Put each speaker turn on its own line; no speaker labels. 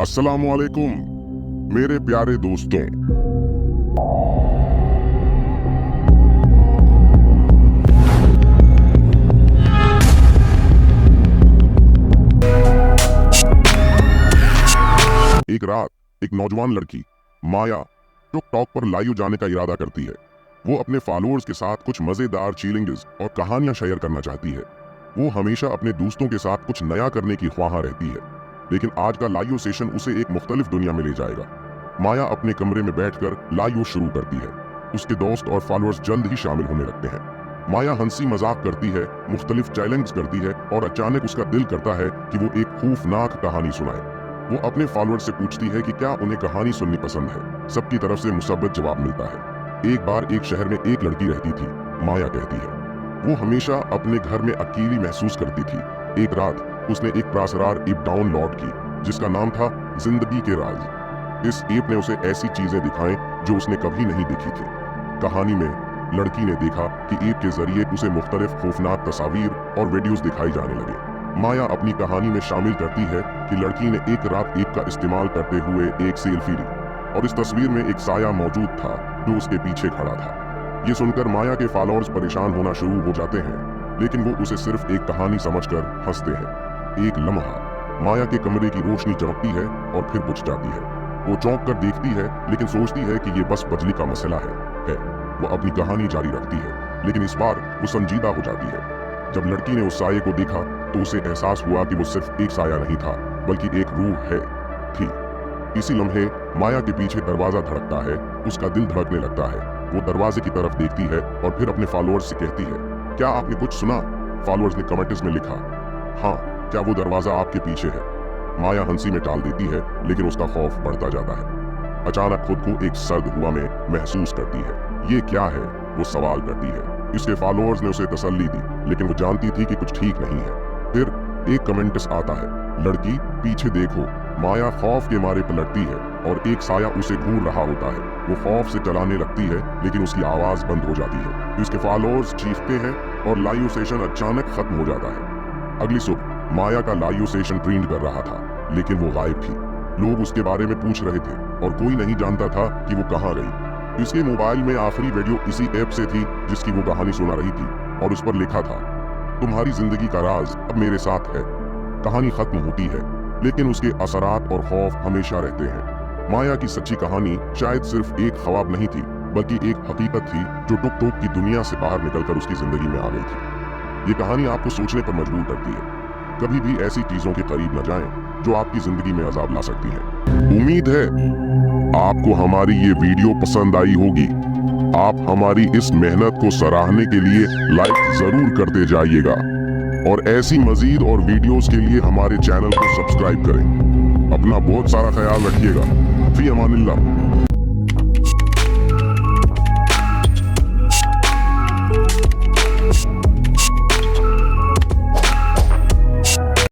अस्सलामुअलैकुम मेरे प्यारे दोस्तों। एक रात एक नौजवान लड़की माया टिकटॉक पर लाइव जाने का इरादा करती है। वो अपने फॉलोअर्स के साथ कुछ मजेदार चैलेंजेस और कहानियां शेयर करना चाहती है। वो हमेशा अपने दोस्तों के साथ कुछ नया करने की ख्वाह रहती है, लेकिन आज का लाइव सेशन उसे एक मुख्तलिफ दुनिया में ले जाएगा। माया अपने कमरे में बैठकर लाइव शुरू करती है। उसके दोस्त और फॉलोअर्स जल्द ही शामिल होने लगते हैं। माया हंसी मजाक करती है, मुख्तलिफ चैलेंज करती है और अचानक उसका दिल करता है कि वो एक खौफनाक कहानी सुनाए। वो अपने फॉलोअर्स से पूछती है कि क्या उन्हें कहानी सुननी पसंद है। सबकी तरफ से मुसब्बत जवाब मिलता है। एक बार एक शहर में एक लड़की रहती थी, माया कहती है। वो हमेशा अपने घर में अकेली महसूस करती थी। एक रात उसने एक प्रासरार ऐप डाउनलोड की जिसका नाम था जिंदगी के राज। इस ऐप ने उसे ऐसी चीजें दिखाएं जो उसने कभी नहीं देखी थी। कहानी में लड़की ने देखा कि ऐप के जरिए उसे मुख्तलिफ खौफनाक तस्वीर और वीडियोस दिखाई जाने लगे। माया अपनी कहानी में शामिल करती है कि लड़की ने एक रात ऐप का इस्तेमाल करते हुए एक सेल्फी ली और इस तस्वीर में एक साया मौजूद था जो उसके पीछे खड़ा था। ये सुनकर माया के फॉलोअर्स परेशान होना शुरू हो जाते हैं, लेकिन वो उसे सिर्फ एक कहानी समझकर हंसते हैं। एक लम्हा माया के कमरे की रोशनी चमकती है और फिर बुझ जाती है। वो चौंक कर देखती है, लेकिन सोचती है कि ये बस बजली का मसला है। वो अपनी कहानी जारी रखती है, लेकिन इस बार वो संजीदा हो जाती है। जब लड़की ने उस साये को देखा तो उसे एहसास हुआ कि वो सिर्फ एक साया नहीं था, बल्कि एक रूह थी। इसी लम्हे माया के पीछे दरवाजा धड़कता है। उसका दिल धड़कने लगता है। वो दरवाजे की तरफ देखती है और फिर अपने फॉलोअर्स से कहती है, क्या आपने कुछ सुना? फॉलोअर्स ने कमेंट्स में लिखा, हाँ, क्या वो दरवाजा आपके पीछे है? माया हंसी में टाल देती है, लेकिन उसका खौफ बढ़ता जाता है। अचानक खुद को एक सर्द हुआ में महसूस करती है। ये क्या है? वो सवाल करती है। इसके फॉलोअर्स ने उसे तसल्ली दी, लेकिन वो जानती थी कि कुछ ठीक नहीं है। फिर एक कमेंट्स आता है, लड़की पीछे देखो। माया खौफ के मारे पलटती है और एक साया उसे घूर रहा होता है। वो खौफ से चलाने लगती है, लेकिन उसकी आवाज बंद हो जाती है। इसके फॉलोअर्स चीखते हैं और लाइव सेशन अचानक खत्म हो जाता है। अगली सुबह माया का लाइव सेशन ट्रेंड कर रहा था, लेकिन वो गायब थी। लोग उसके बारे में पूछ रहे थे और कोई नहीं जानता था कि वो कहाँ गई। इसके मोबाइल में आखिरी वीडियो इसी ऐप से थी जिसकी वो कहानी सुना रही थी और उस पर लिखा था, तुम्हारी जिंदगी का राज अब मेरे साथ है। कहानी खत्म होती है, लेकिन उसके असरात और खौफ हमेशा रहते हैं। माया की सच्ची कहानी शायद सिर्फ एक ख्वाब नहीं थी, बल्कि एक हकीकत थी जो टिकटॉक की दुनिया से बाहर निकलकर उसकी जिंदगी में आ गई थी। ये कहानी आपको सोचने पर मजबूर करती है। कभी भी ऐसी चीजों के करीब न जाएं जो आपकी जिंदगी में अजाब ला सकती हैं। उम्मीद है आपको हमारी ये वीडियो पसंद आई होगी। आप हमारी इस मेहनत को सराहने के लिए लाइक जरूर करते जाइएगा और ऐसी मजीद और वीडियोस के लिए हमारे चैनल को सब्सक्राइब करें। अपना बहुत सारा ख्याल रखिएगा। फी अमानिल्लाह।